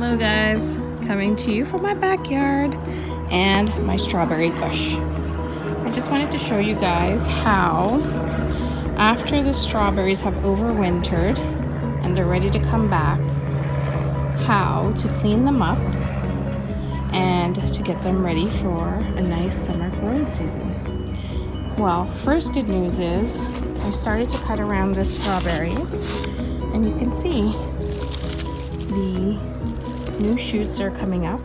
Hello guys, coming to you from my backyard and my strawberry bush. I just wanted to show you guys how after the strawberries have overwintered and they're ready to come back, how to clean them up and to get them ready for a nice summer growing season. Well, first good news is I started to cut around this strawberry and you can see the new shoots are coming up.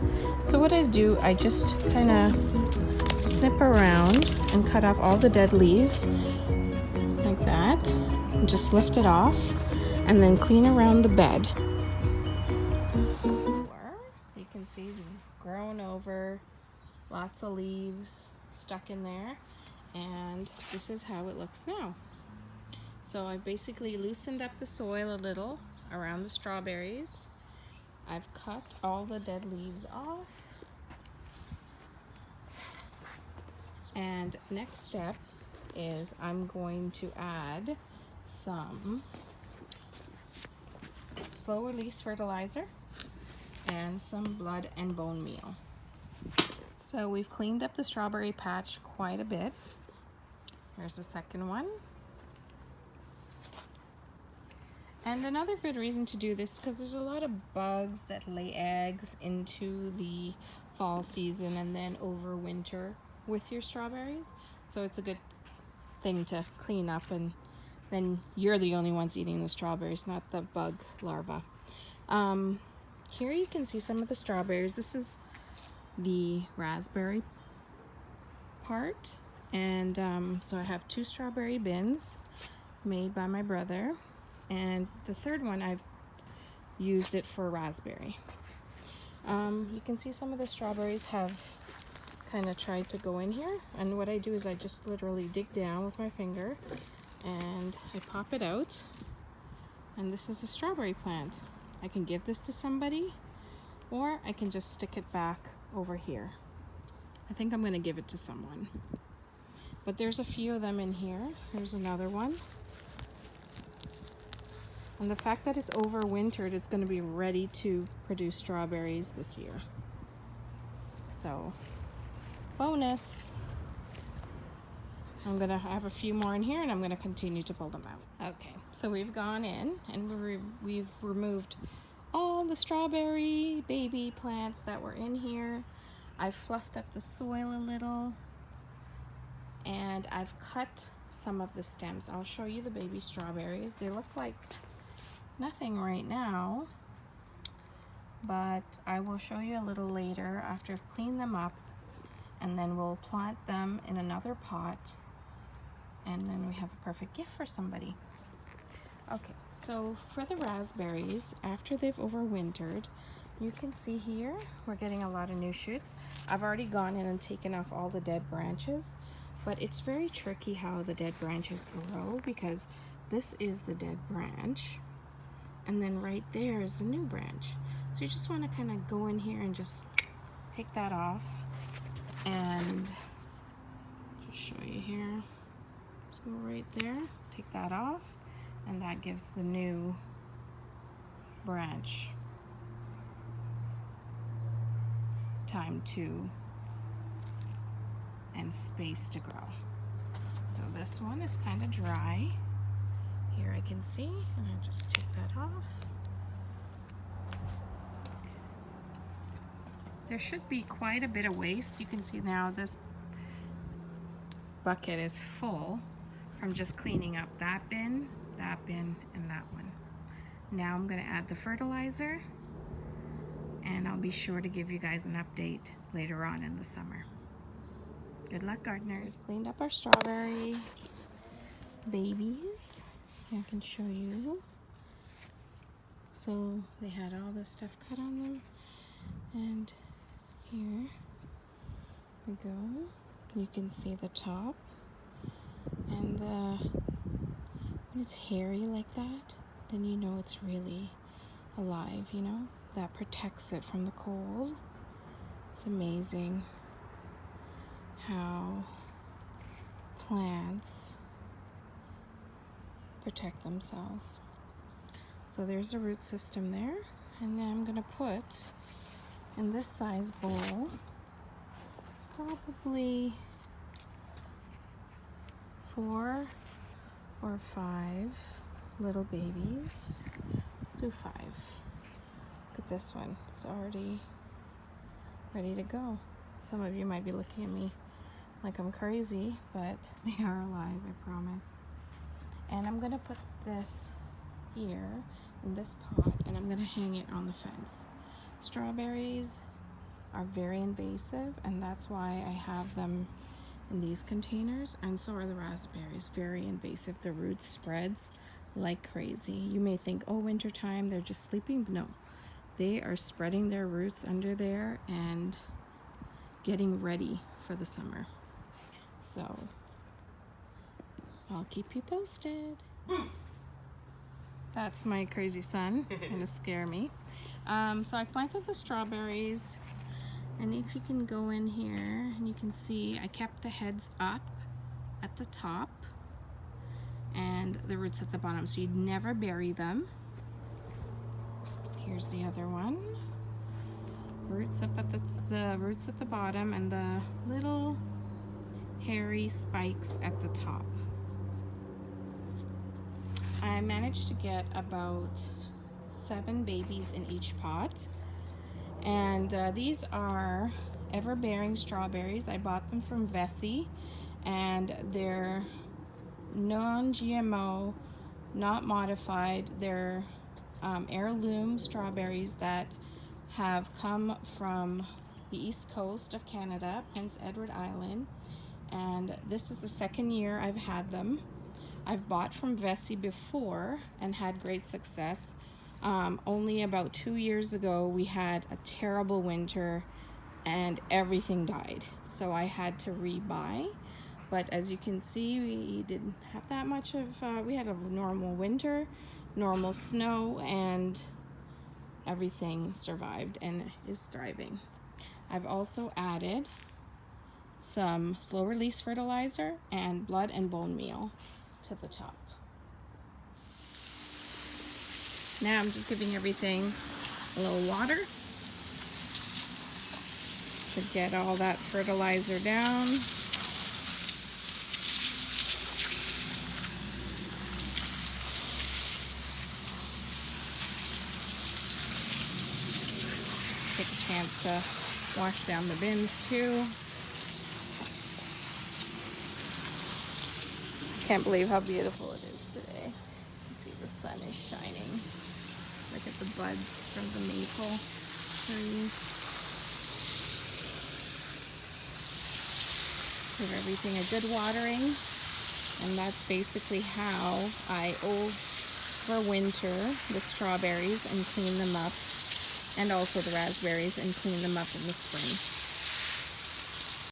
So what I do, I just kind of snip around and cut off all the dead leaves like that and just lift it off and then clean around the bed. You can see grown over, lots of leaves stuck in there, and this is how it looks now. So I've basically loosened up the soil a little around the strawberries. I've cut all the dead leaves off. And next step is I'm going to add some slow release fertilizer and some blood and bone meal. So we've cleaned up the strawberry patch quite a bit. Here's the second one. And another good reason to do this, because there's a lot of bugs that lay eggs into the fall season and then overwinter with your strawberries. So it's a good thing to clean up, and then you're the only ones eating the strawberries, not the bug larva. Here you can see some of the strawberries. This is the raspberry part. And so I have 2 strawberry bins made by my brother. And the third one, I've used it for raspberry. You can see some of the strawberries have kind of tried to go in here. And what I do is I just literally dig down with my finger and I pop it out. And this is a strawberry plant. I can give this to somebody, or I can just stick it back over here. I think I'm going to give it to someone. But there's a few of them in here. Here's another one. And the fact that it's overwintered, it's going to be ready to produce strawberries this year. So, bonus. I'm going to have a few more in here and I'm going to continue to pull them out. Okay, so we've gone in and we've removed all the strawberry baby plants that were in here. I've fluffed up the soil a little and I've cut some of the stems. I'll show you the baby strawberries. They look like nothing right now, but I will show you a little later after I've cleaned them up, and then we'll plant them in another pot, and then we have a perfect gift for somebody. Okay, so for the raspberries, after they've overwintered, you can see here we're getting a lot of new shoots. I've already gone in and taken off all the dead branches, but it's very tricky how the dead branches grow, because this is the dead branch and then right there is the new branch. So you just want to kind of go in here and just take that off, and just show you here. Just go right there, take that off, and that gives the new branch time to and space to grow. So this one is kind of dry. Here I can see, and I just take that off. There should be quite a bit of waste. You can see now this bucket is full from just cleaning up that bin, and that one. Now I'm going to add the fertilizer, and I'll be sure to give you guys an update later on in the summer. Good luck, gardeners. Cleaned up our strawberry babies. I can show you. So they had all this stuff cut on them, and here we go. You can see the top, and when it's hairy like that, then you know it's really alive, you know? That protects it from the cold. It's amazing how plants protect themselves. So there's a root system there. And then I'm gonna put in this size bowl probably 4 or 5 little babies. Do 5. Look at this one. It's already ready to go. Some of you might be looking at me like I'm crazy, but they are alive, I promise. And I'm gonna put this here in this pot, and I'm gonna hang it on the fence. Strawberries are very invasive, and that's why I have them in these containers, and so are the raspberries. Very invasive. The roots spreads like crazy. You may think, oh, winter time, they're just sleeping. No, they are spreading their roots under there and getting ready for the summer. So I'll keep you posted. That's my crazy son, gonna scare me. So I planted the strawberries, and if you can go in here and you can see I kept the heads up at the top and the roots at the bottom, so you'd never bury them. Here's the other one. Roots up at the roots at the bottom and the little hairy spikes at the top. I managed to get about 7 babies in each pot, and these are ever-bearing strawberries. I bought them from Vessi, and they're non-GMO, not modified. They're heirloom strawberries that have come from the east coast of Canada, Prince Edward Island, and this is the 2nd year I've had them. I've bought from Vessi before and had great success. Only about 2 years ago we had a terrible winter and everything died, so I had to rebuy. But as you can see, we didn't have that much of, we had a normal winter, normal snow, and everything survived and is thriving. I've also added some slow release fertilizer and blood and bone meal to the top. Now I'm just giving everything a little water to get all that fertilizer down. Take a chance to wash down the bins too. Can't believe how beautiful it is today. You can see the sun is shining. Look at the buds from the maple tree. Give everything a good watering, and that's basically how I overwinter the strawberries and clean them up, and also the raspberries, and clean them up in the spring.